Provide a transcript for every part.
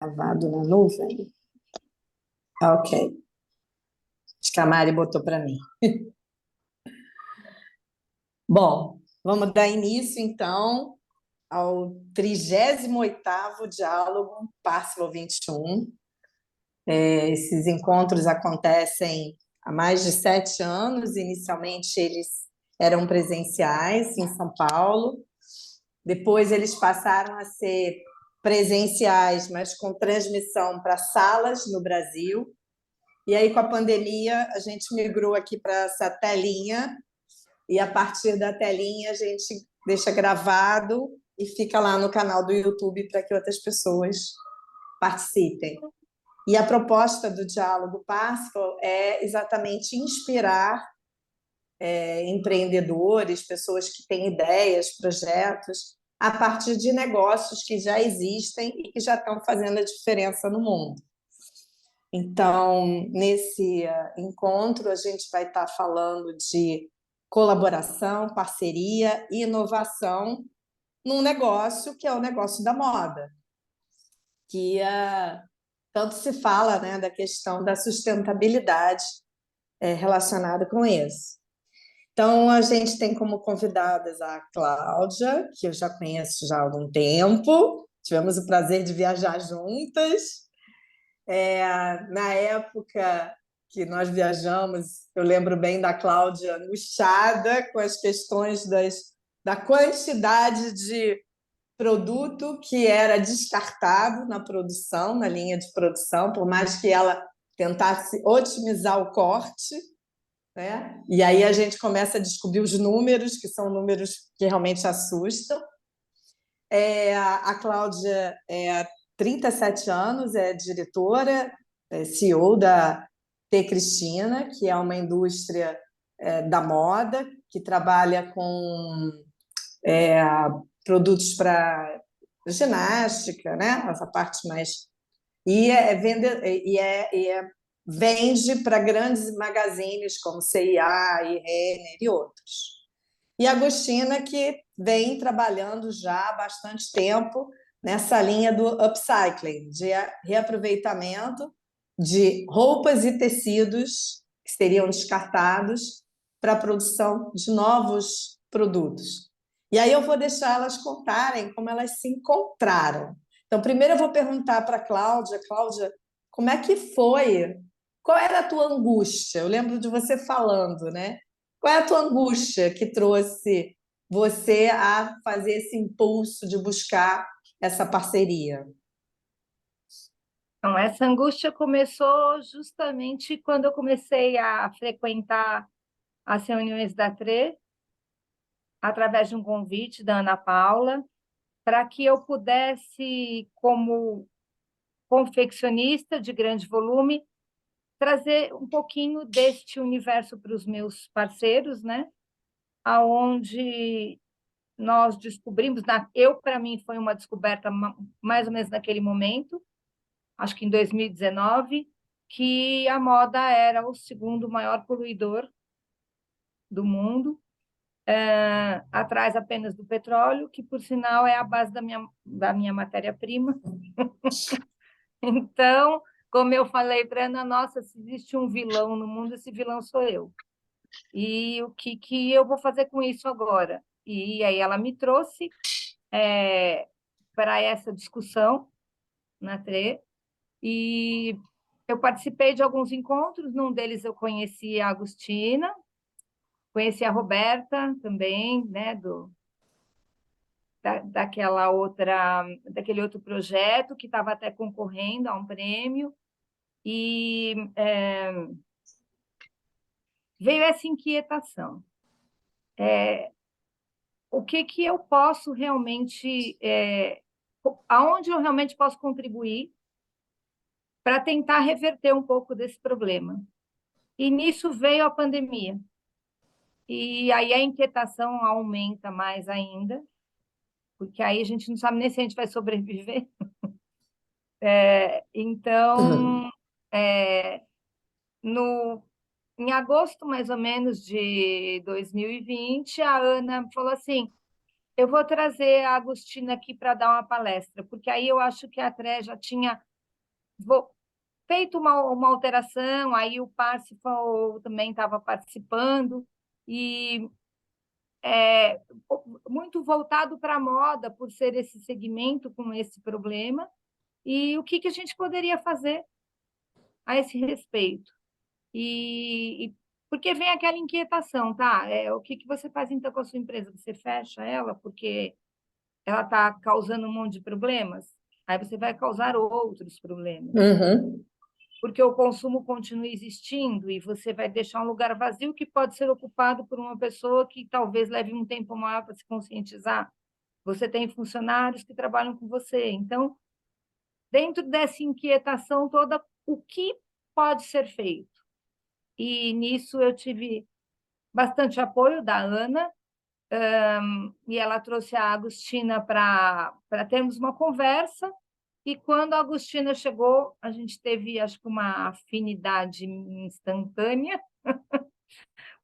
Gravado na nuvem? Ok. Acho que a Mari botou para mim. Bom, vamos dar início, então, ao 38º Diálogo Parsifal 21. Esses encontros acontecem há mais de 7 anos. Inicialmente, eles eram presenciais em São Paulo. Depois, eles passaram a ser presenciais, mas com transmissão para salas no Brasil. E aí, com a pandemia, a gente migrou aqui para essa telinha, e a partir da telinha a gente deixa gravado e fica lá no canal do YouTube para que outras pessoas participem. E a proposta do Diálogo Parsifal é exatamente inspirar empreendedores, pessoas que têm ideias, projetos, a partir de negócios que já existem e que já estão fazendo a diferença no mundo. Então, nesse encontro, a gente vai estar falando de colaboração, parceria e inovação num negócio que é o negócio da moda, que tanto se fala, né, da questão da sustentabilidade relacionada com isso. Então, a gente tem como convidadas a Cláudia, que eu já conheço já há algum tempo, tivemos o prazer de viajar juntas. Na época que nós viajamos, eu lembro bem da Cláudia angustiada com as questões da quantidade de produto que era descartado na produção, na linha de produção, por mais que ela tentasse otimizar o corte, né? E aí a gente começa a descobrir os números, que são números que realmente assustam. A Cláudia 37 anos, é diretora, CEO da T. Cristina, que é uma indústria da moda, que trabalha com produtos para ginástica, né? Essa parte mais... vende para grandes magazines como C&A e Renner e outros. E a Agostina, que vem trabalhando já há bastante tempo nessa linha do upcycling, de reaproveitamento de roupas e tecidos que seriam descartados para a produção de novos produtos. E aí eu vou deixar elas contarem como elas se encontraram. Então, primeiro eu vou perguntar para a Cláudia. Cláudia, como é que foi? Qual era a tua angústia? Eu lembro de você falando, né? Qual é a tua angústia que trouxe você a fazer esse impulso de buscar essa parceria? Então, essa angústia começou justamente quando eu comecei a frequentar as reuniões da TRE, através de um convite da Ana Paula, para que eu pudesse, como confeccionista de grande volume, trazer um pouquinho deste universo para os meus parceiros, né? Aonde nós descobrimos, para mim, foi uma descoberta mais ou menos naquele momento, acho que em 2019, que a moda era o segundo maior poluidor do mundo, atrás apenas do petróleo, que, por sinal, é a base da minha matéria-prima. Então, como eu falei para Ana, nossa, se existe um vilão no mundo, esse vilão sou eu. E o que eu vou fazer com isso agora? E aí ela me trouxe para essa discussão na TRE, e eu participei de alguns encontros. Num deles eu conheci a Agostina, conheci a Roberta também, né, daquele outro projeto que estava até concorrendo a um prêmio, e veio essa inquietação. O que eu posso realmente, aonde eu realmente posso contribuir para tentar reverter um pouco desse problema? E nisso veio a pandemia. E aí a inquietação aumenta mais ainda, porque aí a gente não sabe nem se a gente vai sobreviver. Então, em agosto, mais ou menos, de 2020, a Ana falou assim: eu vou trazer a Agostina aqui para dar uma palestra, porque aí eu acho que a TRE já tinha feito uma alteração, aí o Parsifal também estava participando, e muito voltado para a moda, por ser esse segmento com esse problema, e o que, que a gente poderia fazer a esse respeito. Porque vem aquela inquietação, tá? O que, que você faz então com a sua empresa? Você fecha ela porque ela está causando um monte de problemas? Aí você vai causar outros problemas. Uhum. Porque o consumo continua existindo e você vai deixar um lugar vazio que pode ser ocupado por uma pessoa que talvez leve um tempo maior para se conscientizar. Você tem funcionários que trabalham com você. Então, dentro dessa inquietação toda, o que pode ser feito? E nisso eu tive bastante apoio da Ana, e ela trouxe a Agostina para termos uma conversa. E quando a Agostina chegou, a gente teve, acho que, uma afinidade instantânea,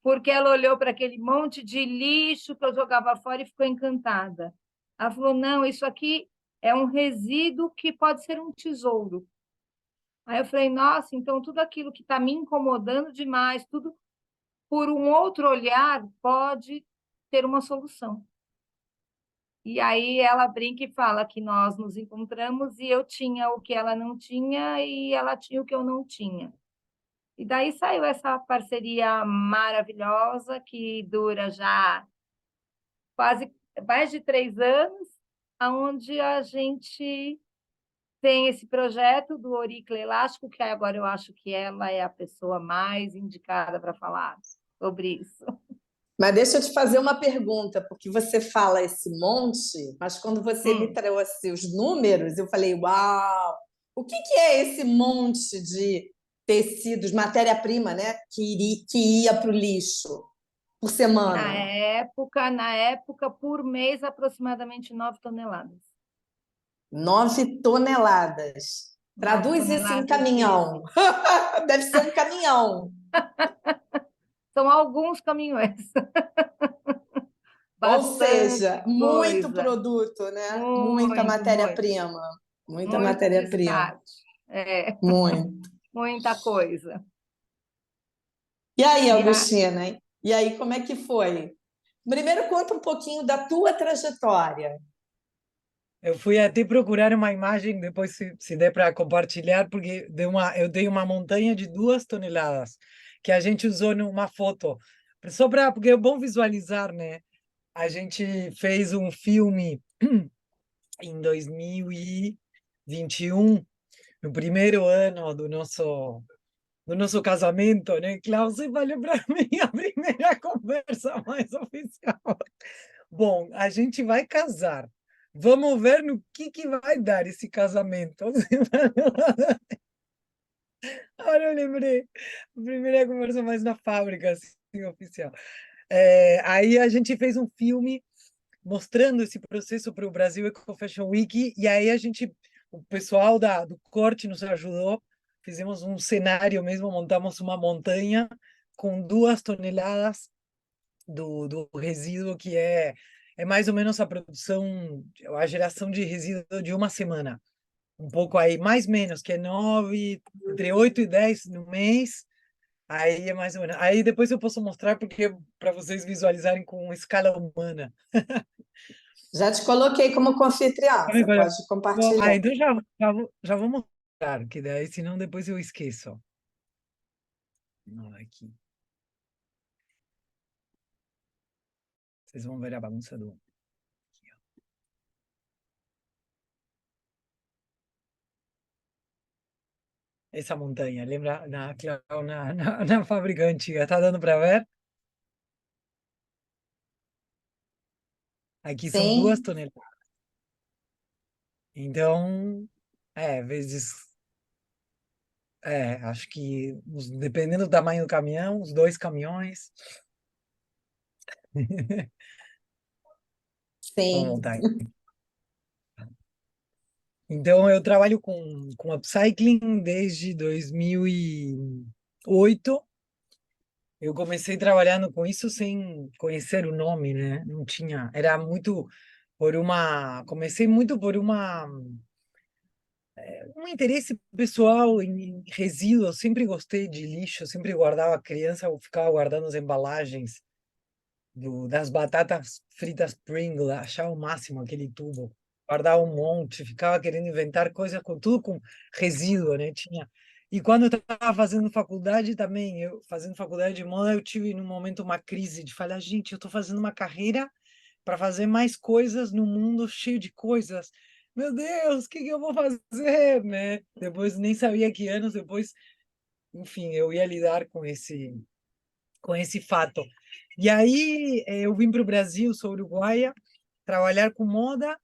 porque ela olhou para aquele monte de lixo que eu jogava fora e ficou encantada. Ela falou: não, isso aqui é um resíduo que pode ser um tesouro. Aí eu falei: nossa, então tudo aquilo que está me incomodando demais, tudo por um outro olhar, pode ter uma solução. E aí ela brinca e fala que nós nos encontramos e eu tinha o que ela não tinha e ela tinha o que eu não tinha. E daí saiu essa parceria maravilhosa que dura já quase mais de 3 anos, onde a gente tem esse projeto do Oricle Elástico, que agora eu acho que ela é a pessoa mais indicada para falar sobre isso. Mas deixa eu te fazer uma pergunta, porque você fala esse monte, mas quando você me Hum. trouxe os números, eu falei, uau, o que que é esse monte de tecidos, matéria-prima, né, que ia para o lixo por semana? Na época, por mês, aproximadamente 9 toneladas. 9 toneladas. nove Traduz isso em toneladas de caminhão. resíduo. Deve ser um caminhão. São alguns caminhões. Ou seja, Bastante muito coisa. produto, né? Muita Muito, muito. matéria-prima. Muita Muito matéria-prima. descarte. É, Muito. muita coisa. E aí, E a, Augustina? E aí, como é que foi? Primeiro, conta um pouquinho da tua trajetória. Eu fui até procurar uma imagem, depois se der para compartilhar, porque eu dei uma montanha de 2 toneladas, que a gente usou numa foto. Só para, porque é bom visualizar, né? A gente fez um filme em 2021, no primeiro ano do nosso casamento, né? Klaus, você valeu para mim a primeira conversa mais oficial. Bom, a gente vai casar. Vamos ver no que vai dar esse casamento. Agora eu lembrei. A primeira conversa mais na fábrica, assim, oficial. Aí a gente fez um filme mostrando esse processo para o Brasil Eco Fashion Week, e aí o pessoal do corte nos ajudou, fizemos um cenário mesmo, montamos uma montanha com 2 toneladas do resíduo que é mais ou menos a produção, a geração de resíduo de uma semana. Um pouco aí, mais menos, que é 9, entre 8 e 10 no mês. Aí é mais ou menos. Aí depois eu posso mostrar porque para vocês visualizarem com escala humana. Já te coloquei como confitriã, você pode Bom, compartilhar. então já vou mostrar, que daí senão depois eu esqueço. Não, aqui. Vocês vão ver a bagunça do. Aqui, ó. Essa montanha, lembra na fábrica antiga? Tá dando para ver? Aqui são duas Sim, toneladas. Então, vezes. Acho que dependendo do tamanho do caminhão, os 2 caminhões. Vamos sim. montar. Então, eu trabalho com upcycling desde 2008. Eu comecei trabalhando com isso sem conhecer o nome, né? Não tinha. Era muito comecei muito por uma um interesse pessoal em resíduos. Eu sempre gostei de lixo, sempre guardava criança, eu ficava guardando as embalagens das batatas fritas Pringles, achava o máximo aquele tubo. Guardava um monte, ficava querendo inventar coisas com tudo com resíduo, né? Tinha. E quando eu estava fazendo faculdade também, eu fazendo faculdade de moda, eu tive num momento uma crise de falar, gente, eu estou fazendo uma carreira para fazer mais coisas no mundo cheio de coisas. Meu Deus, o que que eu vou fazer, né? Depois nem sabia que anos depois, enfim, eu ia lidar com esse fato. E aí eu vim para o Brasil, sou uruguaia, trabalhar com moda,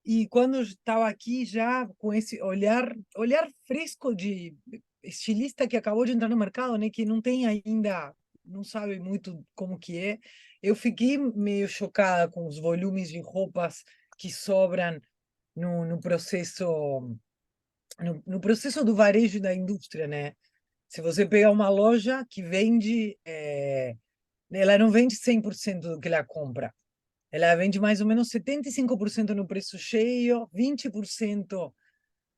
e quando eu estava aqui já com esse olhar fresco de estilista que acabou de entrar no mercado, né, que não tem ainda, não sabe muito como que é, eu fiquei meio chocada com os volumes de roupas que sobram no processo no processo do varejo da indústria, né? Se você pegar uma loja que vende, ela não vende 100% do que ela compra. Ela vende mais ou menos 75% no preço cheio, 20%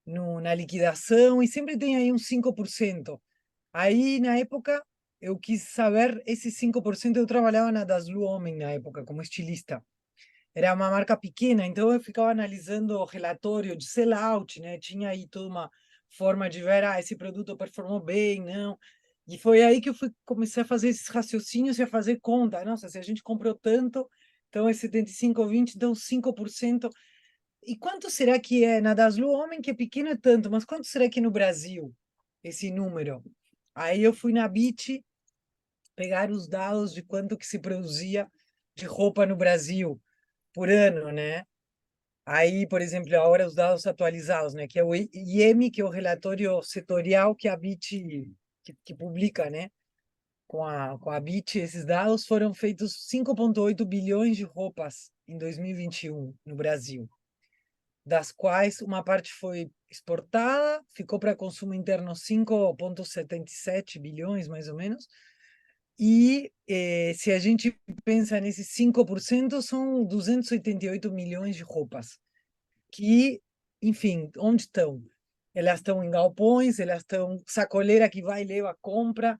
na liquidação e sempre tem aí uns 5%. Aí, na época, eu quis saber esses 5%. Eu trabalhava na Daslu Homem na época, como estilista. Era uma marca pequena, então eu ficava analisando o relatório de sellout, né? Tinha aí toda uma forma de ver, esse produto performou bem, não. E foi aí que eu comecei a fazer esses raciocínios e a fazer conta. Nossa, se a gente comprou tanto, então é 75/20, então 5%. E quanto será que é na Daslu Homem, que é pequeno é tanto, mas quanto será que é no Brasil, esse número? Aí eu fui na BIT pegar os dados de quanto que se produzia de roupa no Brasil por ano, né? Aí, por exemplo, agora os dados atualizados, né? Que é o IEM, que é o relatório setorial que a BIT que publica, né? Com a BIT, esses dados foram feitos 5,8 bilhões de roupas em 2021 no Brasil, das quais uma parte foi exportada, ficou para consumo interno 5,77 bilhões, mais ou menos, e se a gente pensa nesses 5%, são 288 milhões de roupas, que, enfim, onde estão? Elas estão em galpões, elas estão sacoleira que vai e leva, compra,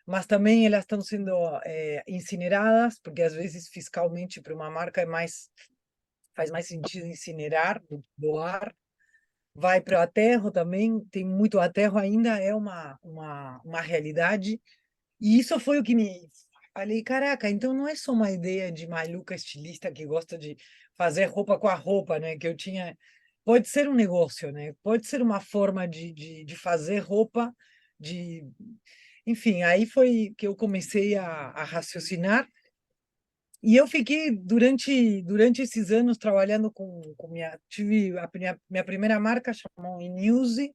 mas também elas estão sendo incineradas, porque às vezes fiscalmente para uma marca faz mais sentido incinerar do que doar. Vai para o aterro também, tem muito aterro ainda, é uma realidade. E isso foi o que me falei, caraca, então não é só uma ideia de maluca estilista que gosta de fazer roupa com a roupa, né? Que eu tinha. Pode ser um negócio, né? Pode ser uma forma de fazer roupa, de. Enfim, aí foi que eu comecei a raciocinar. E eu fiquei durante esses anos trabalhando com tive minha primeira marca chamou Inuse,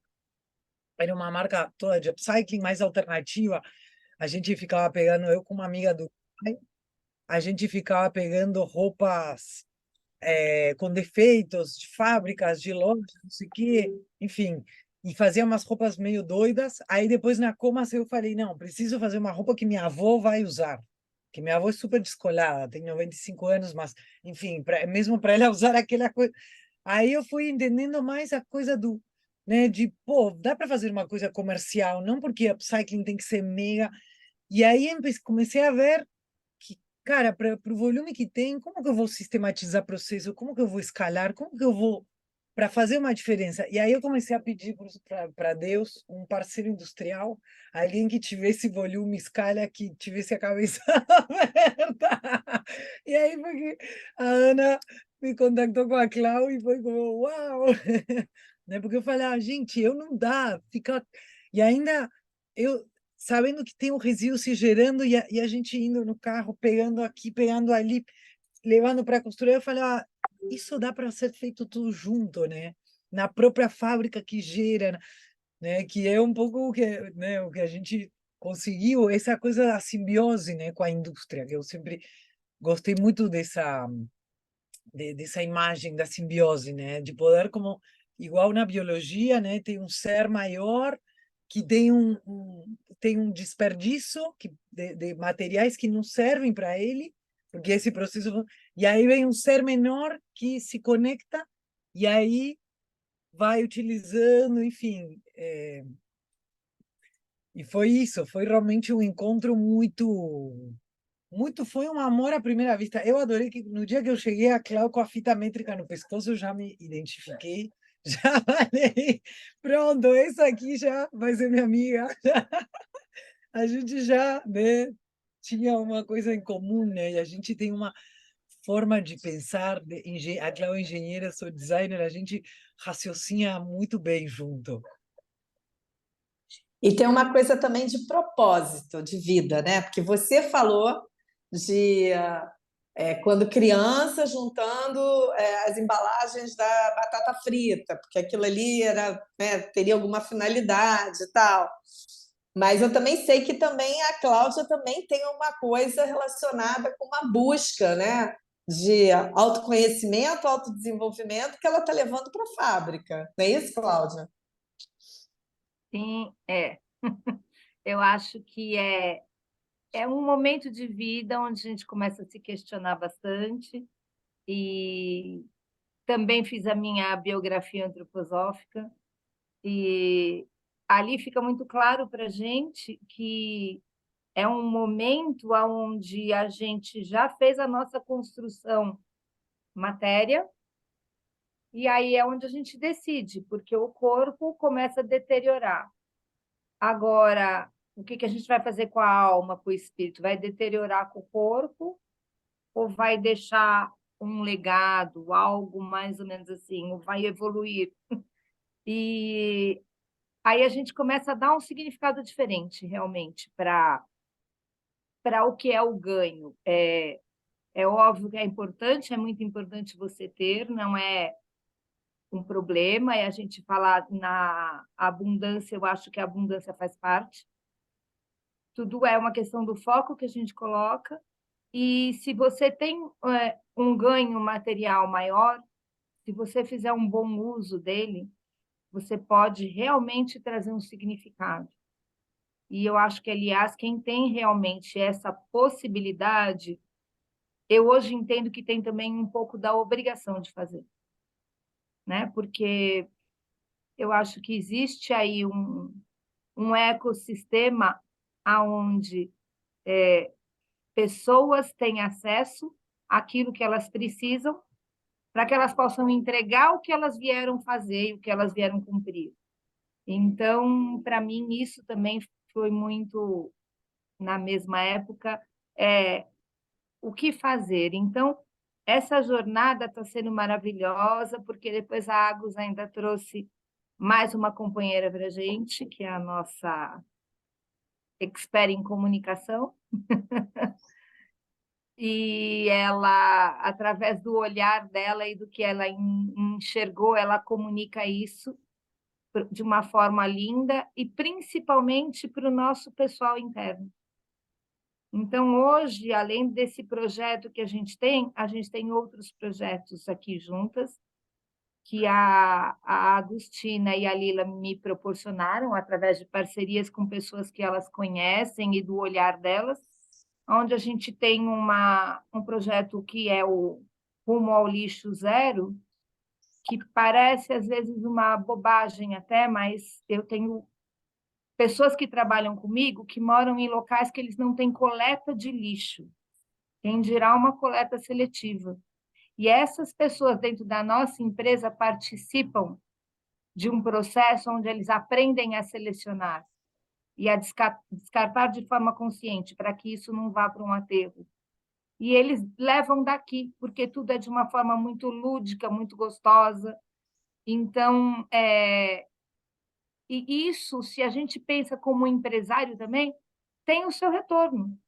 era uma marca toda de upcycling mais alternativa. A gente ficava pegando, eu com uma amiga do pai, a gente ficava pegando roupas com defeitos de fábricas, de lojas, não sei o quê, enfim, e fazia umas roupas meio doidas. Aí depois na Comas eu falei, não, preciso fazer uma roupa que minha avó vai usar, que minha avó é super descolada, tem 95 anos, mas, enfim, mesmo para ela usar aquela coisa. Aí eu fui entendendo mais a coisa né, de, pô, dá para fazer uma coisa comercial, não porque upcycling tem que ser mega. E aí comecei a ver que, cara, para o volume que tem, como que eu vou sistematizar processo? Como que eu vou escalar? Como que eu vou para fazer uma diferença? E aí eu comecei a pedir para Deus um parceiro industrial, alguém que tivesse volume, escala, que tivesse a cabeça aberta. E aí foi que a Ana me contactou com a Clau e foi como, uau! Né? Porque eu falei, gente, eu não dá, fica. E ainda eu sabendo que tem um resíduo se gerando e a gente indo no carro, pegando aqui, pegando ali, levando para a costura, eu falei, isso dá para ser feito tudo junto, né? Na própria fábrica que gera, né? Que é um pouco o que, né? O que a gente conseguiu, essa coisa da simbiose, né? Com a indústria, que eu sempre gostei muito dessa imagem da simbiose, né? De poder como igual na biologia, né? Tem um ser maior que tem um desperdício de materiais que não servem para ele, porque esse processo e aí vem um ser menor que se conecta e aí vai utilizando, enfim. E foi isso, foi realmente um encontro foi um amor à primeira vista. Eu adorei que no dia que eu cheguei, a Cléo com a fita métrica no pescoço, eu já me identifiquei, já falei, pronto, esse aqui já vai ser minha amiga. A gente já, né, tinha uma coisa em comum, né? E a gente tem uma forma de pensar, a Cléo é engenheira, eu sou designer, a gente raciocina muito bem junto. E tem uma coisa também de propósito de vida, né? Porque você falou de quando criança juntando as embalagens da batata frita, porque aquilo ali era, né, teria alguma finalidade e tal. Mas eu também sei que também a Cláudia também tem uma coisa relacionada com uma busca, né? De autoconhecimento, autodesenvolvimento que ela está levando para a fábrica. Não é isso, Cláudia? Sim, é. Eu acho que é um momento de vida onde a gente começa a se questionar bastante e também fiz a minha biografia antroposófica e ali fica muito claro para a gente que é um momento onde a gente já fez a nossa construção matéria e aí é onde a gente decide, porque o corpo começa a deteriorar. Agora, o que a gente vai fazer com a alma, com o espírito? Vai deteriorar com o corpo ou vai deixar um legado, algo mais ou menos assim, ou vai evoluir? E aí a gente começa a dar um significado diferente, realmente, para o que é o ganho. É óbvio que é importante, é muito importante você ter, não é um problema, é a gente falar na abundância, eu acho que a abundância faz parte. Tudo é uma questão do foco que a gente coloca, e se você tem um ganho material maior, se você fizer um bom uso dele, você pode realmente trazer um significado. E eu acho que, aliás, quem tem realmente essa possibilidade, eu hoje entendo que tem também um pouco da obrigação de fazer, né? Porque eu acho que existe aí um ecossistema onde pessoas têm acesso àquilo que elas precisam para que elas possam entregar o que elas vieram fazer e o que elas vieram cumprir. Então, para mim, isso também foi muito, na mesma época, o que fazer. Então, essa jornada está sendo maravilhosa, porque depois a Agus ainda trouxe mais uma companheira para a gente, que é a nossa expert em comunicação, e ela, através do olhar dela e do que ela enxergou, ela comunica isso de uma forma linda e principalmente para o nosso pessoal interno. Então, hoje, além desse projeto que a gente tem outros projetos aqui juntas, que a Agostina e a Lila me proporcionaram através de parcerias com pessoas que elas conhecem e do olhar delas, onde a gente tem um projeto que é o Rumo ao Lixo Zero, que parece às vezes uma bobagem até, mas eu tenho pessoas que trabalham comigo que moram em locais que eles não têm coleta de lixo, quem dirá uma coleta seletiva. E essas pessoas dentro da nossa empresa participam de um processo onde eles aprendem a selecionar e a descartar de forma consciente para que isso não vá para um aterro. E eles levam daqui, porque tudo é de uma forma muito lúdica, muito gostosa. Então, e isso, se a gente pensa como empresário também, tem o seu retorno.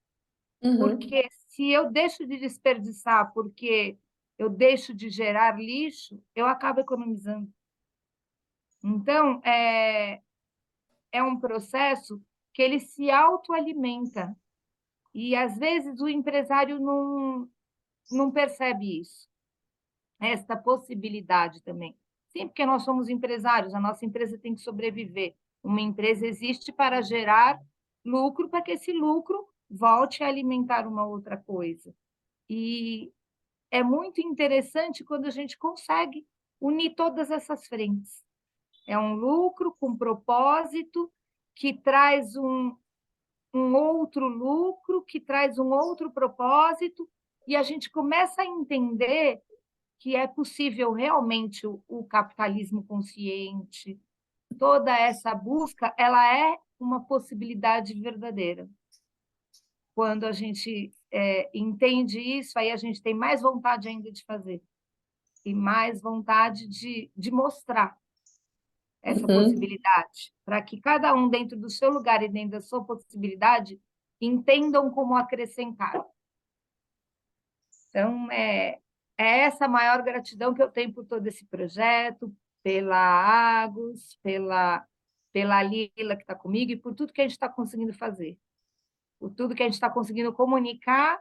Uhum. Porque se eu deixo de desperdiçar porque eu deixo de gerar lixo, eu acabo economizando. Então, é um processo que ele se autoalimenta. E, às vezes, o empresário não percebe isso, esta possibilidade também. Sim, porque nós somos empresários, a nossa empresa tem que sobreviver. Uma empresa existe para gerar lucro, para que esse lucro volte a alimentar uma outra coisa. E é muito interessante quando a gente consegue unir todas essas frentes. É um lucro com propósito que traz um outro lucro, que traz um outro propósito, e a gente começa a entender que é possível realmente o capitalismo consciente, toda essa busca, ela é uma possibilidade verdadeira. Quando a gente entende isso, aí a gente tem mais vontade ainda de fazer, e mais vontade de mostrar essa possibilidade, para que cada um, dentro do seu lugar e dentro da sua possibilidade, entendam como acrescentar. Então, é essa a maior gratidão que eu tenho por todo esse projeto, pela Agus, pela Lila que está comigo e por tudo que a gente está conseguindo fazer, por tudo que a gente está conseguindo comunicar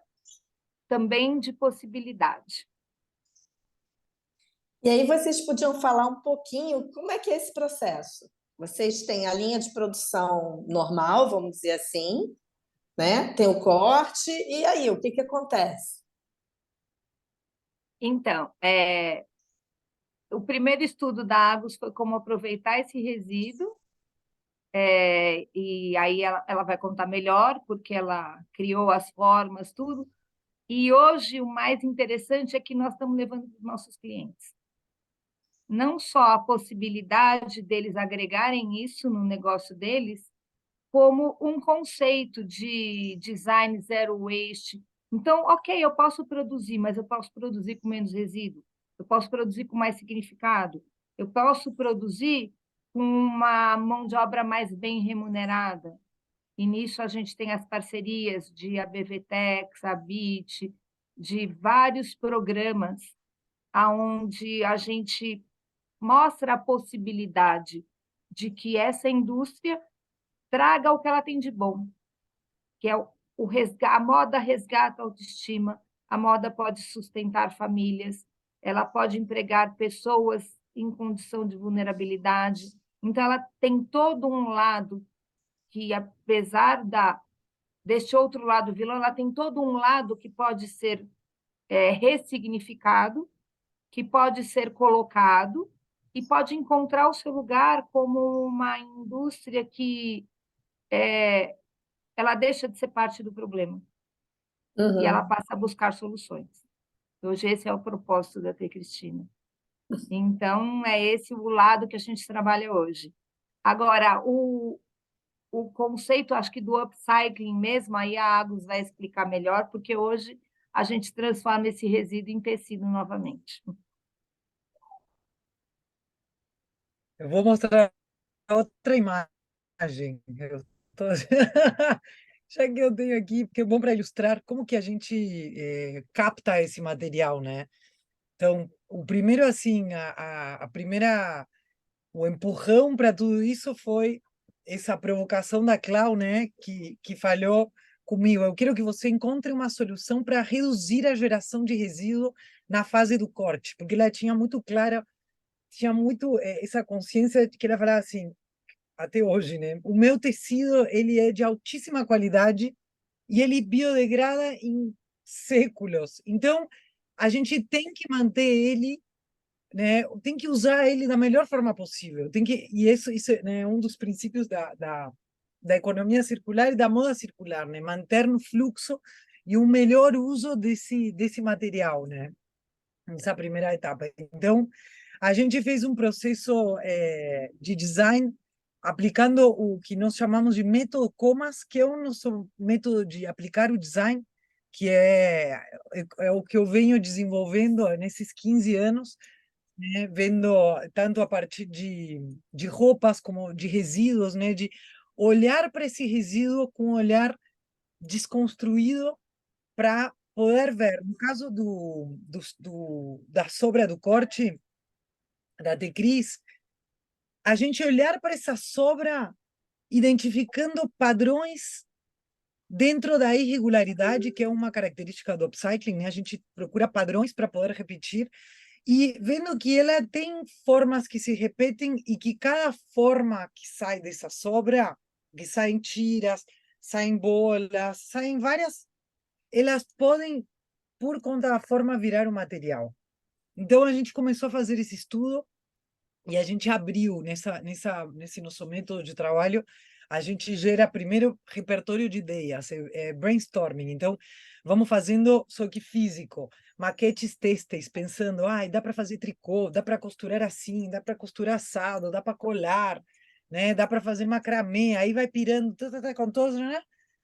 também de possibilidade. E aí vocês podiam falar um pouquinho como é que é esse processo? Vocês têm a linha de produção normal, vamos dizer assim, né? Tem o corte, e aí, o que acontece? Então, o primeiro estudo da Agus foi como aproveitar esse resíduo, e aí ela vai contar melhor, porque ela criou as formas, tudo. E hoje o mais interessante é que nós estamos levando para os nossos clientes. Não só a possibilidade deles agregarem isso no negócio deles, como um conceito de design zero waste. Então, ok, eu posso produzir, mas eu posso produzir com menos resíduo, eu posso produzir com mais significado, eu posso produzir com uma mão de obra mais bem remunerada. E nisso a gente tem as parcerias de ABVTEX, a BIT, de vários programas onde a gente mostra a possibilidade de que essa indústria traga o que ela tem de bom, que é a moda resgata a autoestima, a moda pode sustentar famílias, ela pode empregar pessoas em condição de vulnerabilidade. Então, ela tem todo um lado que, apesar deste outro lado vilão, ela tem todo um lado que pode ser ressignificado, que pode ser colocado e pode encontrar o seu lugar como uma indústria que ela deixa de ser parte do problema e ela passa a buscar soluções. Hoje esse é o propósito da T. Cristina. Então, é esse o lado que a gente trabalha hoje. Agora, o conceito, acho que do upcycling mesmo, aí a Agus vai explicar melhor, porque hoje a gente transforma esse resíduo em tecido novamente. Eu vou mostrar outra imagem. Já que eu tenho aqui, porque é bom para ilustrar como que a gente capta esse material, né? Então, o primeiro, assim, a primeira, o empurrão para tudo isso foi essa provocação da Clau, né? Que falhou comigo. Eu quero que você encontre uma solução para reduzir a geração de resíduo na fase do corte, porque ela tinha muito clara, tinha muito essa consciência de que ela falava assim, até hoje, né? O meu tecido, ele é de altíssima qualidade e ele biodegrada em séculos. Então, a gente tem que manter ele, né? Tem que usar ele da melhor forma possível. Tem que, e isso né, é um dos princípios da economia circular e da moda circular, né? Manter no fluxo e um melhor uso desse material, né? Nessa primeira etapa. Então, a gente fez um processo de design aplicando o que nós chamamos de método Comas, que é o nosso método de aplicar o design, que é o que eu venho desenvolvendo nesses 15 anos, né? Vendo tanto a partir de roupas como de resíduos, né? De olhar para esse resíduo com um olhar desconstruído para poder ver, no caso da sobra do corte, da Tecris, a gente olhar para essa sobra identificando padrões dentro da irregularidade, que é uma característica do upcycling, né? A gente procura padrões para poder repetir e vendo que ela tem formas que se repetem e que cada forma que sai dessa sobra, que saem tiras, saem bolas, saem várias, elas podem, por conta da forma, virar um material. Então, a gente começou a fazer esse estudo E a gente abriu, nesse nosso método de trabalho, a gente gera primeiro repertório de ideias, brainstorming. Então, vamos fazendo, só que físico, maquetes têxteis, pensando, dá para fazer tricô, dá para costurar assim, dá para costurar assado, dá para colar, né? Dá para fazer macramê, aí vai pirando, com todos, né?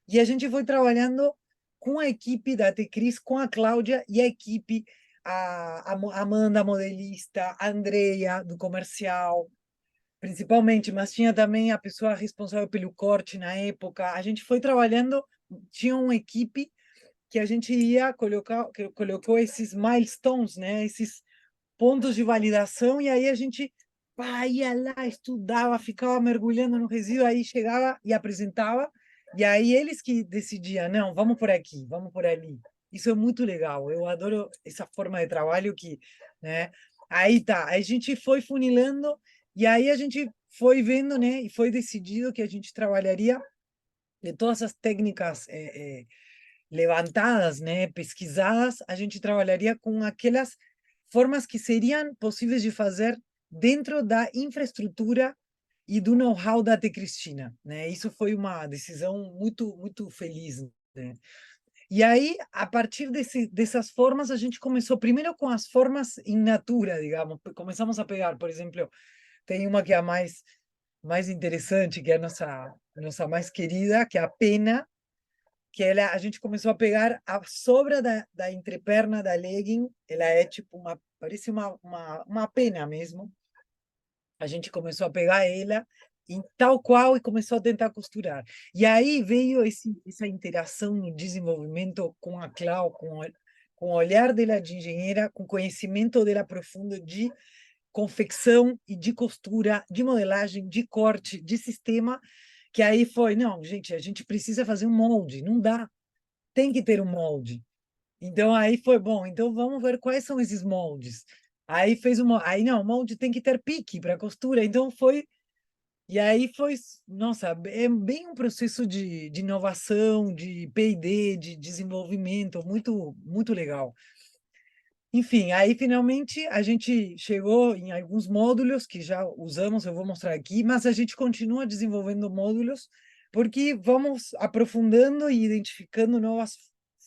E a gente foi trabalhando com a equipe da Tecris, com a Cláudia e a equipe a Amanda, modelista, a Andrea, do comercial, principalmente, mas tinha também a pessoa responsável pelo corte na época. A gente foi trabalhando, tinha uma equipe que a gente ia colocar, que colocou esses milestones, né? Esses pontos de validação, e aí a gente ia lá, estudava, ficava mergulhando no resíduo, aí chegava e apresentava, e aí eles que decidiam, não, vamos por aqui, vamos por ali. Isso é muito legal, eu adoro essa forma de trabalho que, né? Aí tá, a gente foi funilando, e aí a gente foi vendo, né? E foi decidido que a gente trabalharia de todas as técnicas levantadas, né, pesquisadas, a gente trabalharia com aquelas formas que seriam possíveis de fazer dentro da infraestrutura e do know-how da T. Cristina, né? Isso foi uma decisão muito feliz, né? E aí, a partir dessas formas, a gente começou primeiro com as formas in natura, digamos. Começamos a pegar, por exemplo, tem uma que é a mais interessante, que é a nossa mais querida, que é a pena, que a gente começou a pegar a sobra da entreperna da legging, ela é tipo parece uma pena mesmo. A gente começou a pegar ela em tal qual e começou a tentar costurar. E aí veio essa interação no desenvolvimento com a Clau, com o olhar dela de engenheira, com o conhecimento dela profundo de confecção e de costura, de modelagem, de corte, de sistema, que aí foi, não, gente, a gente precisa fazer um molde, não dá, tem que ter um molde. Então aí foi bom, então vamos ver quais são esses moldes. Aí fez uma, aí não, o molde tem que ter pique para costura, então foi, e aí foi, nossa, é bem um processo de inovação, de P&D, de desenvolvimento, muito legal. Enfim, aí finalmente a gente chegou em alguns módulos que já usamos, eu vou mostrar aqui, mas a gente continua desenvolvendo módulos porque vamos aprofundando e identificando novas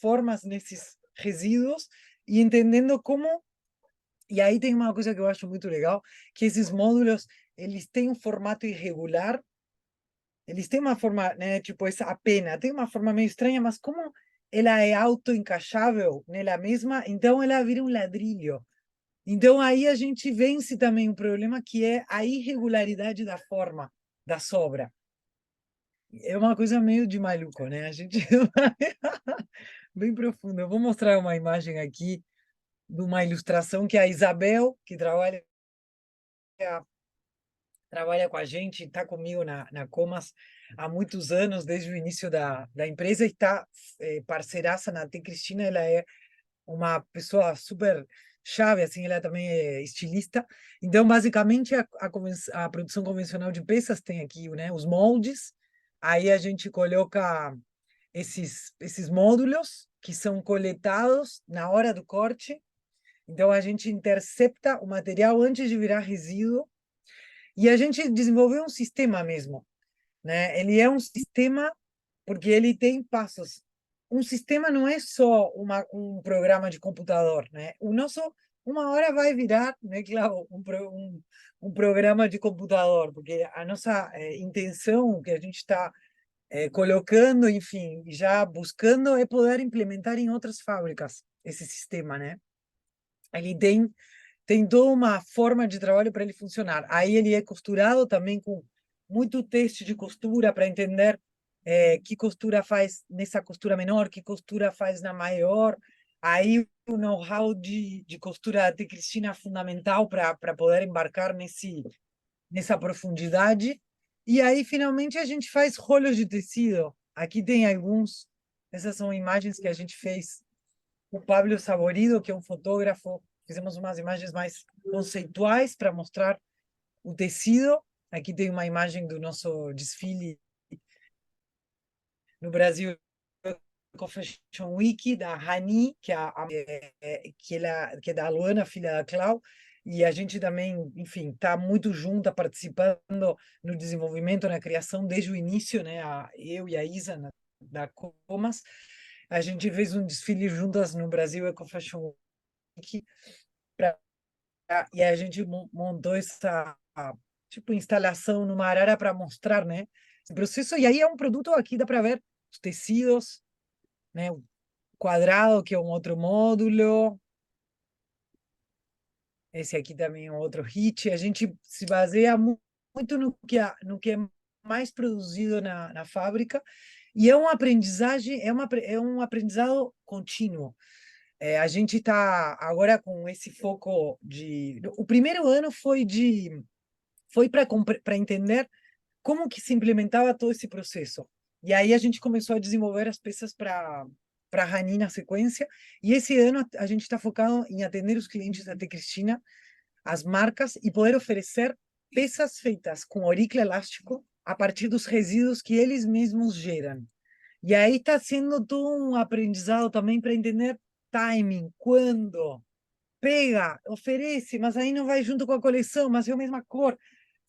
formas nesses resíduos e entendendo como. E aí tem uma coisa que eu acho muito legal, que esses módulos, eles têm um formato irregular, eles têm uma forma, né, tipo essa pena, tem uma forma meio estranha, mas como ela é auto-encaixável nela mesma, então ela vira um ladrilho. Então aí a gente vence também um problema que é a irregularidade da forma da sobra. É uma coisa meio de maluco, né? A gente bem profundo. Eu vou mostrar uma imagem aqui de uma ilustração que a Isabel, que trabalha com a gente, está comigo na Comas há muitos anos, desde o início da empresa, e está parceiraça na T. Cristina. Ela é uma pessoa super chave, assim, ela também é estilista. Então, basicamente, a produção convencional de peças tem aqui, né, os moldes, aí a gente coloca esses módulos que são coletados na hora do corte, então a gente intercepta o material antes de virar resíduo, e a gente desenvolveu um sistema mesmo, né? Ele é um sistema porque ele tem passos. Um sistema não é só um programa de computador, né? O nosso, uma hora vai virar, né, claro, um programa de computador, porque a nossa intenção, que a gente está colocando, enfim, já buscando, é poder implementar em outras fábricas esse sistema, né? Ele tem toda uma forma de trabalho para ele funcionar. Aí ele é costurado também com muito teste de costura para entender que costura faz nessa costura menor, que costura faz na maior. Aí o know-how de costura de Cristina é fundamental para poder embarcar nessa profundidade. E aí, finalmente, a gente faz rolos de tecido. Aqui tem alguns. Essas são imagens que a gente fez. O Pablo Saborido, que é um fotógrafo, fizemos umas imagens mais conceituais para mostrar o tecido. Aqui tem uma imagem do nosso desfile no Brasil Fashion Week, da Rani, que é da Luana, filha da Clau. e a gente também, enfim, está muito junta, participando no desenvolvimento, na criação desde o início, né? Eu e a Isa, da Comas, a gente fez um desfile juntas no Brasil Eco Fashion Week, e a gente montou essa tipo instalação numa arara para mostrar, né, esse processo. E aí é um produto, aqui dá para ver os tecidos, né, o quadrado, que é um outro módulo. Esse aqui também é um outro hit. A gente se baseia muito no que é mais produzido na fábrica, e é uma aprendizagem, é um aprendizado contínuo. A gente está agora com esse foco de... O primeiro ano foi para entender como que se implementava todo esse processo. E aí a gente começou a desenvolver as peças para Rani na sequência. E esse ano a gente está focado em atender os clientes da T. Cristina, as marcas, e poder oferecer peças feitas com auricle elástico a partir dos resíduos que eles mesmos geram. E aí está sendo todo um aprendizado também para entender timing, quando pega, oferece, mas aí não vai junto com a coleção, mas é a mesma cor.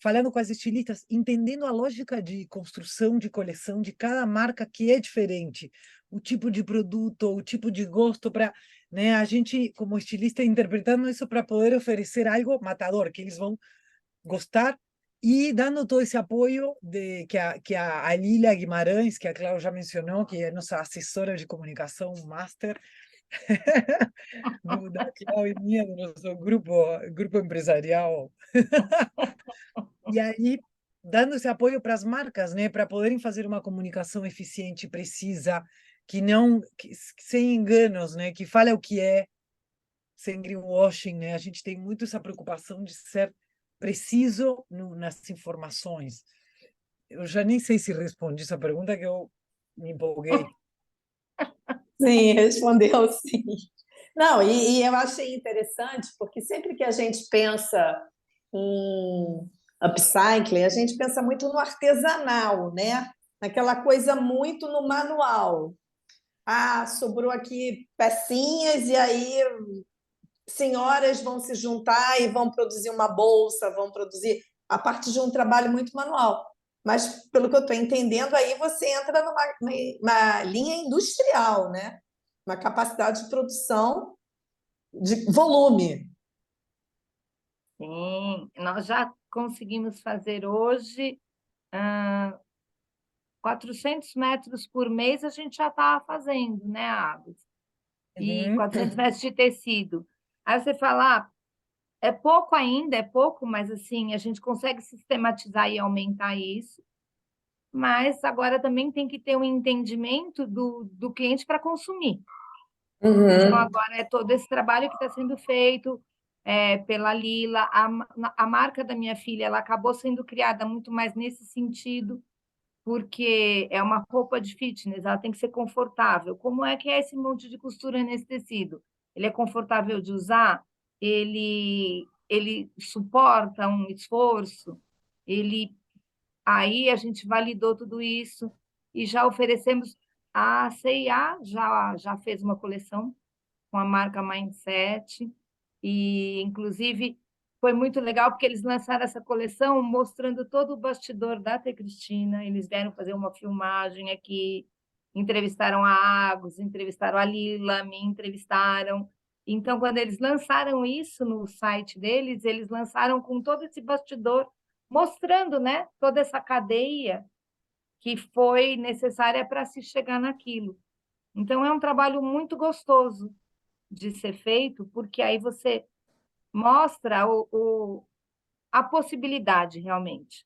Falando com as estilistas, entendendo a lógica de construção de coleção de cada marca, que é diferente, o tipo de produto, o tipo de gosto, para, né, a gente, como estilista, interpretando isso para poder oferecer algo matador, que eles vão gostar, e dando todo esse apoio que a Lília Guimarães, que a Cláudia já mencionou, que é nossa assessora de comunicação, master, da Cláudia e minha, do nosso grupo empresarial. E aí, dando esse apoio para as marcas, né, para poderem fazer uma comunicação eficiente, precisa, sem enganos, né, que fale o que é, sem greenwashing, né? A gente tem muito essa preocupação de ser preciso nas informações. Eu já nem sei se respondi essa pergunta, que eu me empolguei. Sim, respondeu sim. Não, e eu achei interessante, porque sempre que a gente pensa em upcycling, a gente pensa muito no artesanal, né? Naquela coisa muito no manual. Ah, sobrou aqui pecinhas e aí senhoras vão se juntar e vão produzir uma bolsa, vão produzir a partir de um trabalho muito manual. Mas, pelo que eu estou entendendo, aí você entra numa linha industrial, né? Uma capacidade de produção de volume. Sim, nós já conseguimos fazer hoje 400 metros por mês, a gente já estava fazendo, né, Agus? E 400 metros de tecido. Aí você fala, é pouco ainda, é pouco, mas assim, a gente consegue sistematizar e aumentar isso. Mas agora também tem que ter um entendimento do cliente para consumir. Então, agora é todo esse trabalho que está sendo feito pela Lila. A marca da minha filha, ela acabou sendo criada muito mais nesse sentido, porque é uma roupa de fitness, ela tem que ser confortável. Como é que é esse monte de costura nesse tecido? Ele é confortável de usar? Ele suporta um esforço? Aí a gente validou tudo isso e já oferecemos. A C&A já fez uma coleção com a marca Mindset, e inclusive foi muito legal porque eles lançaram essa coleção mostrando todo o bastidor da T. Cristina. Eles vieram fazer uma filmagem aqui, entrevistaram a Agus, entrevistaram a Lila, me entrevistaram. Então, quando eles lançaram isso no site deles, eles lançaram com todo esse bastidor, mostrando, né, toda essa cadeia que foi necessária para se chegar naquilo. Então, é um trabalho muito gostoso de ser feito, porque aí você mostra a possibilidade realmente,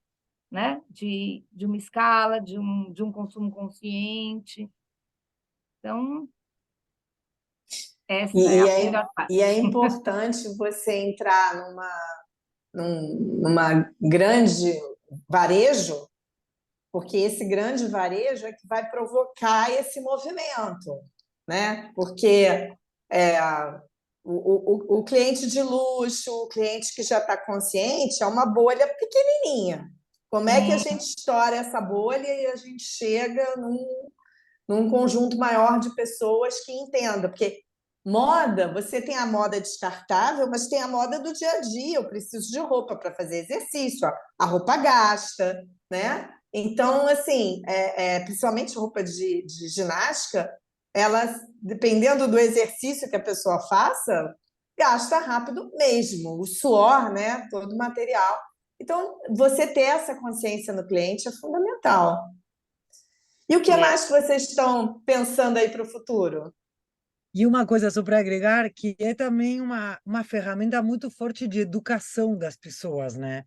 né? De uma escala, de um consumo consciente. Então, essa é E, e, a é, melhor parte. e é importante você entrar numa grande varejo, porque esse grande varejo é que vai provocar esse movimento, né? Porque é, o cliente de luxo, o cliente que já está consciente, é uma bolha pequenininha. Como é que a gente estoura essa bolha e a gente chega num conjunto maior de pessoas que entendam? Porque Moda, você tem a moda descartável, mas tem a moda do dia a dia. Eu preciso de roupa para fazer exercício, ó. A roupa gasta, né? Então, assim, principalmente roupa de ginástica, ela, dependendo do exercício que a pessoa faça, gasta rápido mesmo. O suor, né? Todo o material. Então, você ter essa consciência no cliente é fundamental. E o que É, mais que vocês estão pensando aí para o futuro? E uma coisa só para agregar, que é também uma ferramenta muito forte de educação das pessoas, né?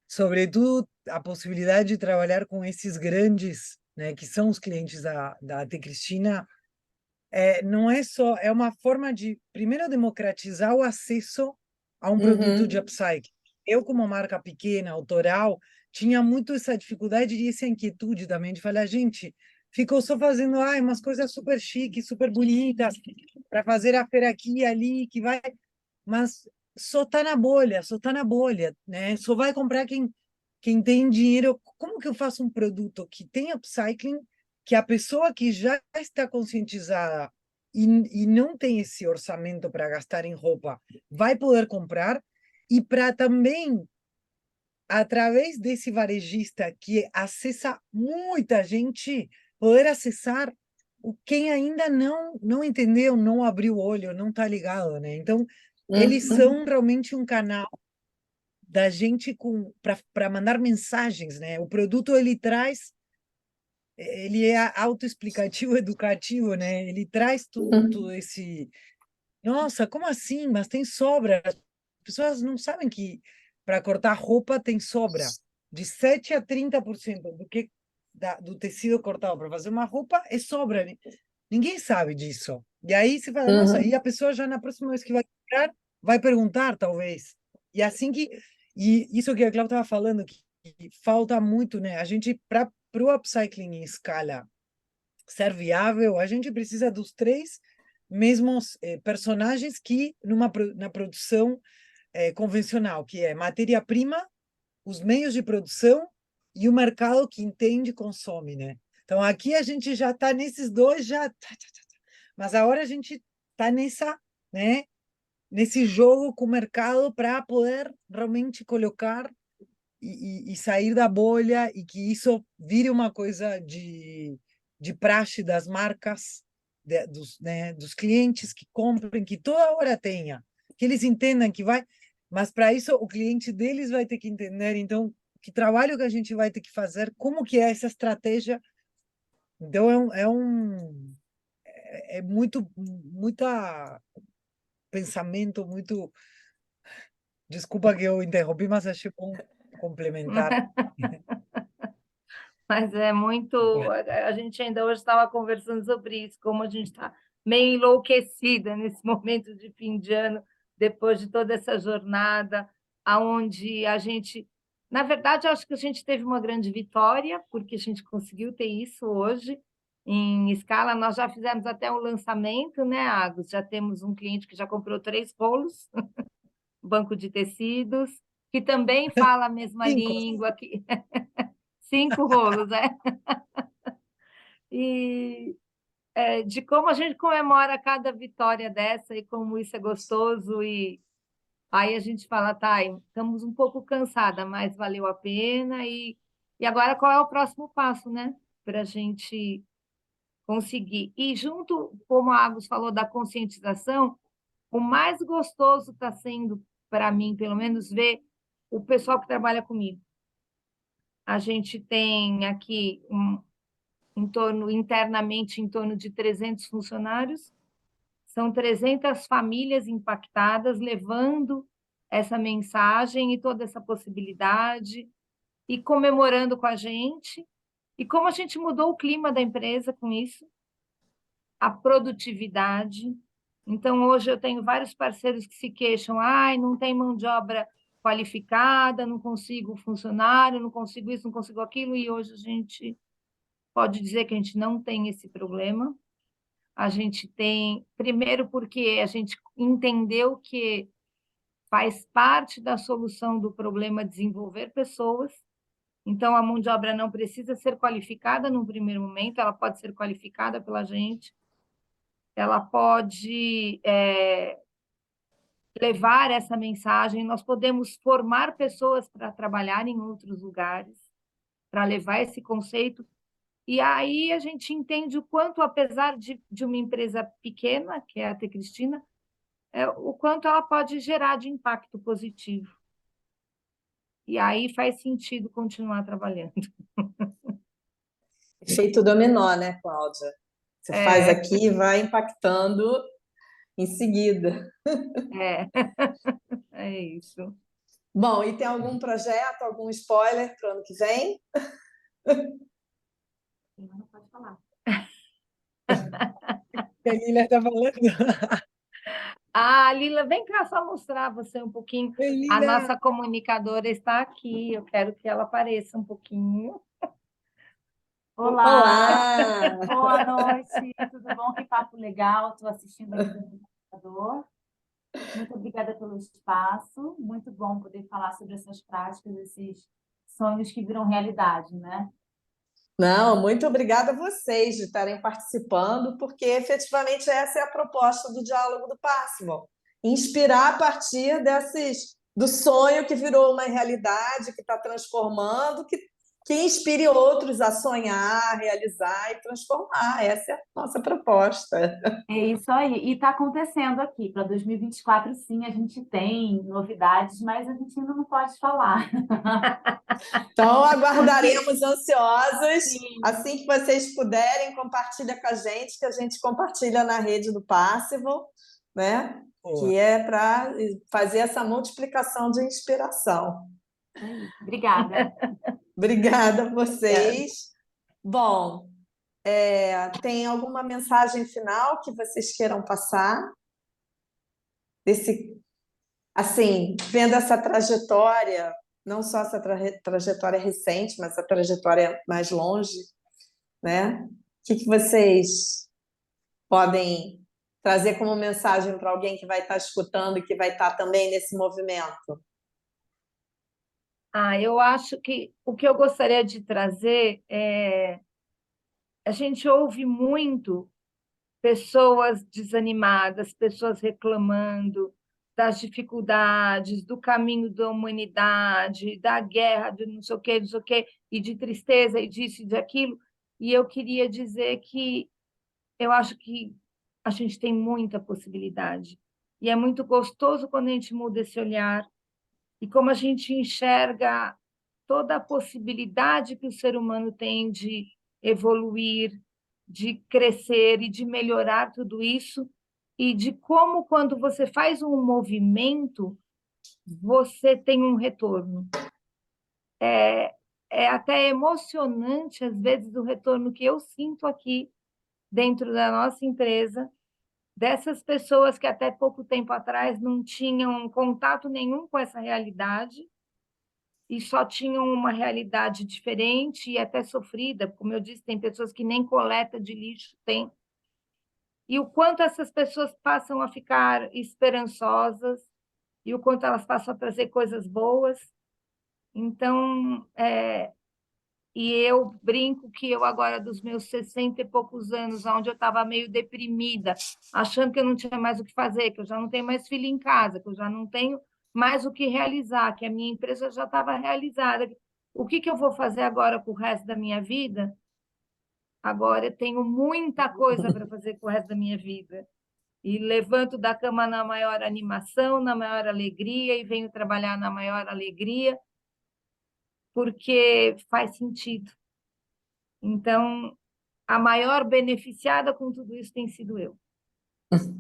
Sobretudo a possibilidade de trabalhar com esses grandes, né, que são os clientes da AT Cristina, não é só, é uma forma de, primeiro, democratizar o acesso a um produto de Uhum, upcycling. Eu, como marca pequena, autoral, tinha muito essa dificuldade e essa inquietude também de falar, gente, ficou só fazendo umas coisas super chiques, super bonitas, para fazer a feira aqui e ali, que vai, mas só tá na bolha, só tá na bolha, né? Só vai comprar quem tem dinheiro. Como que eu faço um produto que tem upcycling, que a pessoa que já está conscientizada e não tem esse orçamento para gastar em roupa vai poder comprar, e para também, através desse varejista que acessa muita gente, poder acessar quem ainda não entendeu, não abriu o olho, não está ligado, né? Então, eles uhum, são realmente um canal da gente para mandar mensagens, né? O produto ele traz, ele é autoexplicativo, educativo, né? Ele traz tudo uhum, esse, nossa, como assim? Mas tem sobra. As pessoas não sabem que para cortar roupa tem sobra de 7 a 30% do tecido cortado para fazer uma roupa é sobra, né? Ninguém sabe disso. E aí você fala, nossa, e uhum. a pessoa já na próxima vez que vai comprar, vai perguntar, talvez. E assim que. E isso que a Cláudia estava falando, que falta muito, né? A gente, para o upcycling em escala ser viável, a gente precisa dos três mesmos personagens que na produção convencional, que é matéria-prima, os meios de produção e o mercado que entende e consome, né? Então aqui a gente já está nesses dois, já, mas agora a gente está nessa, né? Nesse jogo com o mercado para poder realmente colocar e sair da bolha e que isso vire uma coisa de praxe das marcas, dos clientes que comprem, que toda hora tenha, que eles entendam que vai, mas para isso o cliente deles vai ter que entender, então, que trabalho que a gente vai ter que fazer, como que é essa estratégia. Então, é muita pensamento, muito. Desculpa que eu interrompi, mas achei bom complementar. mas é muito. A gente ainda hoje estava conversando sobre isso, como a gente está meio enlouquecida nesse momento de fim de ano, depois de toda essa jornada, aonde a gente. Na verdade, eu acho que a gente teve uma grande vitória, porque a gente conseguiu ter isso hoje em escala. Nós já fizemos até o lançamento, né, Agus? Já temos um cliente que já comprou 3 rolos, banco de tecidos, que também fala a mesma Cinco. língua, que 5 rolos, né? E de como a gente comemora cada vitória dessa e como isso é gostoso. E aí a gente fala, tá, estamos um pouco cansada, mas valeu a pena. E agora qual é o próximo passo, né? Para a gente conseguir. E junto, como a Agus falou, da conscientização, o mais gostoso está sendo, para mim, pelo menos, ver o pessoal que trabalha comigo. A gente tem aqui internamente em torno de 300 funcionários, são 300 famílias impactadas, levando essa mensagem e toda essa possibilidade e comemorando com a gente. E como a gente mudou o clima da empresa com isso, a produtividade. Então, hoje eu tenho vários parceiros que se queixam, ai, não tem mão de obra qualificada, não consigo funcionário, não consigo isso, não consigo aquilo, e hoje a gente pode dizer que a gente não tem esse problema. A gente tem, primeiro, porque a gente entendeu que faz parte da solução do problema desenvolver pessoas. Então, a mão de obra não precisa ser qualificada no primeiro momento, ela pode ser qualificada pela gente. ela pode levar essa mensagem, nós podemos formar pessoas para trabalhar em outros lugares, para levar esse conceito. E aí a gente entende o quanto, apesar de uma empresa pequena, que é a T. Cristina, o quanto ela pode gerar de impacto positivo. E aí faz sentido continuar trabalhando. Efeito dominó, né, Cláudia? Você faz É, aqui e vai impactando em seguida. é, é isso. Bom, e tem algum projeto, algum spoiler para o ano que vem? Não pode falar. Que a Lília está falando. Ah, Lila, vem cá só mostrar você um pouquinho. Oi, A Lília. nossa comunicadora está aqui, eu quero que ela apareça um pouquinho. Olá, Olá! boa noite, tudo bom? Que papo legal, estou assistindo aqui no computador. Muito obrigada pelo espaço, muito bom poder falar sobre essas práticas, esses sonhos que viram realidade, né? Não, muito obrigada a vocês de estarem participando, porque efetivamente essa é a proposta do Diálogo do Pássimo. Inspirar a partir do sonho que virou uma realidade, que está transformando, que inspire outros a sonhar, realizar e transformar. Essa é a nossa proposta. É isso aí, e está acontecendo aqui. Para 2024, sim, a gente tem novidades, mas a gente ainda não pode falar. Então, Porque, aguardaremos ansiosos. sim, Assim que vocês puderem, compartilha com a gente, que a gente compartilha na rede do Passival, né? Boa. Que é para fazer essa multiplicação de inspiração. obrigada. Obrigada a vocês. Bom, tem alguma mensagem final que vocês queiram passar? Desse, assim, vendo essa trajetória, não só essa trajetória recente, mas a trajetória mais longe, né? O que vocês podem trazer como mensagem para alguém que vai estar escutando e que vai estar também nesse movimento? Ah, eu acho que o que eu gostaria de trazer a gente ouve muito pessoas desanimadas, pessoas reclamando das dificuldades, do caminho da humanidade, da guerra, de não sei o quê, e de tristeza, e disso e daquilo. E eu queria dizer que eu acho que a gente tem muita possibilidade. E é muito gostoso quando a gente muda esse olhar e como a gente enxerga toda a possibilidade que o ser humano tem de evoluir, de crescer e de melhorar tudo isso, e de como, quando você faz um movimento, você tem um retorno. É até emocionante, às vezes, o retorno que eu sinto aqui dentro da nossa empresa, dessas pessoas que até pouco tempo atrás não tinham contato nenhum com essa realidade e só tinham uma realidade diferente e até sofrida. Como eu disse, tem pessoas que nem coleta de lixo têm. E o quanto essas pessoas passam a ficar esperançosas e o quanto elas passam a trazer coisas boas. Então, e eu brinco que eu agora, dos meus 60 e poucos anos, onde eu estava meio deprimida, achando que eu não tinha mais o que fazer, que eu já não tenho mais filho em casa, que eu já não tenho mais o que realizar, que a minha empresa já estava realizada. O que eu vou fazer agora com o resto da minha vida? Agora eu tenho muita coisa para fazer com o resto da minha vida. E levanto da cama na maior animação, na maior alegria, e venho trabalhar na maior alegria, porque faz sentido. Então, a maior beneficiada com tudo isso tem sido eu.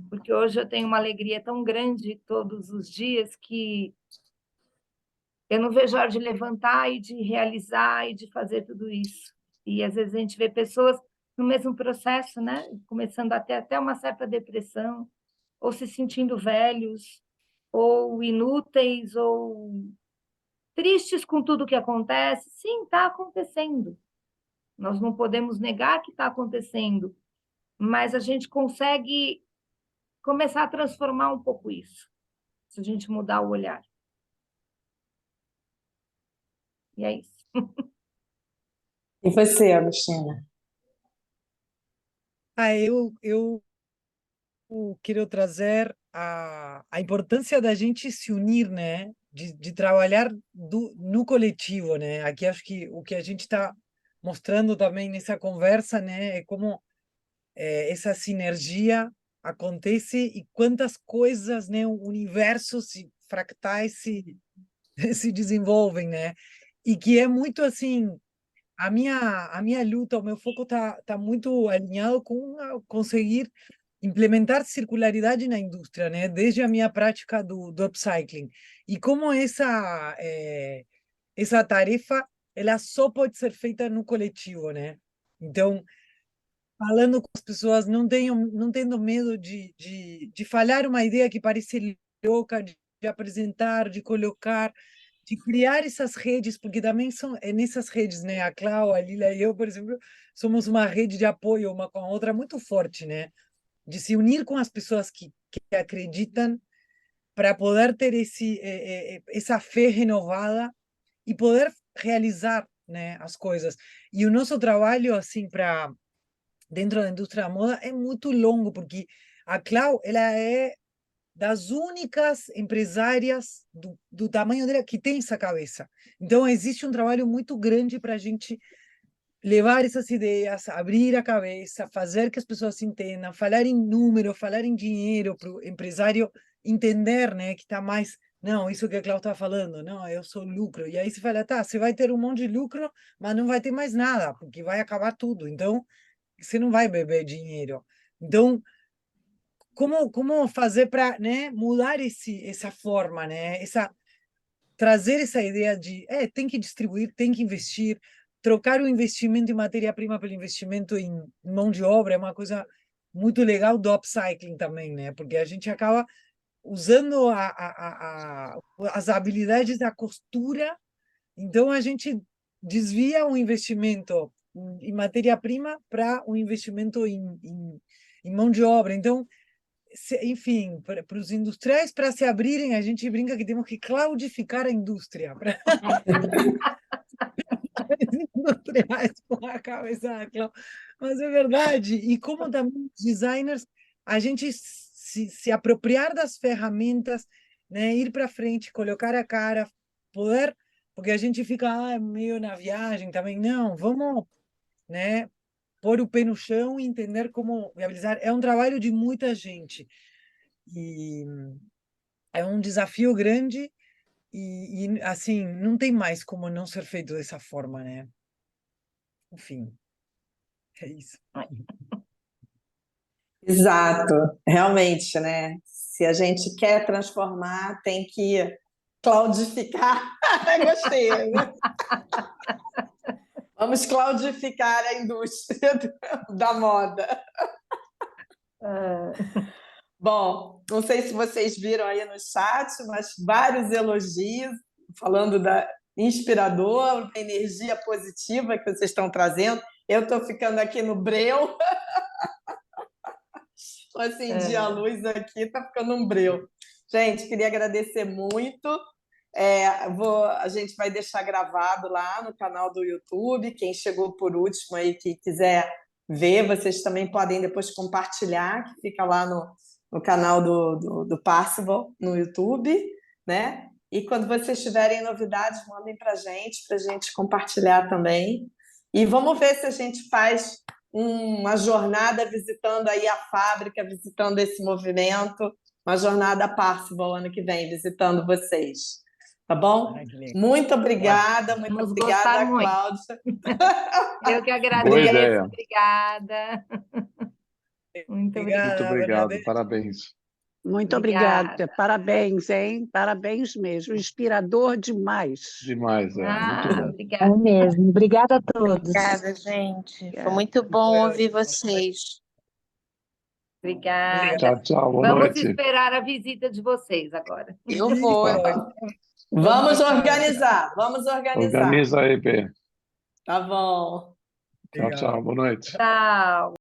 Porque hoje eu tenho uma alegria tão grande todos os dias que eu não vejo a hora de levantar e de realizar e de fazer tudo isso. E às vezes a gente vê pessoas no mesmo processo, né? Começando a ter até uma certa depressão, ou se sentindo velhos, ou inúteis, ou tristes com tudo que acontece. Sim, está acontecendo. Nós não podemos negar que está acontecendo, mas a gente consegue começar a transformar um pouco isso, se a gente mudar o olhar. E é isso. E você, Agostina? Ah, eu quero trazer a importância da gente se unir, né? De trabalhar no coletivo, né? Aqui acho que o que a gente está mostrando também nessa conversa, né? É como essa sinergia acontece e quantas coisas, né? Universos fractais se desenvolvem, né? E que é muito assim, a minha luta, o meu foco tá muito alinhado com conseguir implementar circularidade na indústria, né? Desde a minha prática do upcycling. E como essa tarefa, ela só pode ser feita no coletivo, né? Então, falando com as pessoas, não tendo medo de falar uma ideia que parece louca, de apresentar, de colocar, de criar essas redes, porque também são nessas redes, né? A Clau, a Lila e eu, por exemplo, somos uma rede de apoio uma com a outra muito forte, né? De se unir com as pessoas que acreditam para poder ter essa fé renovada e poder realizar, né, as coisas. E o nosso trabalho, assim, dentro da indústria da moda é muito longo, porque a Clau, ela é das únicas empresárias do tamanho dela que tem essa cabeça. Então, existe um trabalho muito grande para a gente levar essas ideias, abrir a cabeça, fazer que as pessoas entendam, falar em número, falar em dinheiro, para o empresário entender, né, que está mais, não, isso que a Cláudia está falando, não, eu sou lucro. E aí você fala, tá, você vai ter um monte de lucro, mas não vai ter mais nada, porque vai acabar tudo. Então, você não vai beber dinheiro. Então, como fazer para, né, mudar essa forma, né, trazer essa ideia de tem que distribuir, tem que investir, trocar o investimento em matéria-prima pelo investimento em mão de obra é uma coisa muito legal do upcycling também, né? Porque a gente acaba usando as habilidades da costura, então a gente desvia o investimento em matéria-prima para um investimento em mão de obra. Então, enfim, para os industriais, para se abrirem, a gente brinca que temos que claudificar a indústria. Industriais com a cabeça, mas é verdade. E como também os designers, a gente se apropriar das ferramentas, né, ir para frente, colocar a cara, poder, porque a gente fica meio na viagem também. Não, vamos, né, pôr o pé no chão e entender como viabilizar. É um trabalho de muita gente. E é um desafio grande assim, não tem mais como não ser feito dessa forma, né? Enfim, é isso. Exato, realmente, né? Se a gente quer transformar, tem que claudificar. Gostei, né? Vamos claudificar a indústria da moda. Bom, não sei se vocês viram aí no chat, mas vários elogios, falando da inspirador, energia positiva que vocês estão trazendo. Eu estou ficando aqui no breu, acendi a luz aqui, está ficando um breu. Gente, queria agradecer muito. A gente vai deixar gravado lá no canal do YouTube. Quem chegou por último aí que quiser ver, vocês também podem depois compartilhar, que fica lá no canal do Parsifal no YouTube, né? E quando vocês tiverem novidades, mandem para a gente compartilhar também. E vamos ver se a gente faz uma jornada visitando aí a fábrica, visitando esse movimento, uma jornada Parsifal ano que vem, visitando vocês. Tá bom? Muito obrigada, Vamos gostar muito. Cláudia. Eu que agradeço. Boa ideia. Obrigada. Muito obrigada. Muito obrigado, parabéns. Muito Obrigada. obrigada. Parabéns, hein? Parabéns mesmo. Inspirador demais. Demais, muito bom. Obrigada. É mesmo. Obrigada a todos. Obrigada, gente. Foi muito bom ouvir vocês. Obrigada. Tchau, tchau. Boa Vamos noite. esperar a visita de vocês agora. Eu vou. Vamos organizar. Organiza aí, Pê. Tá bom. Tchau, tchau. Boa noite. Tchau.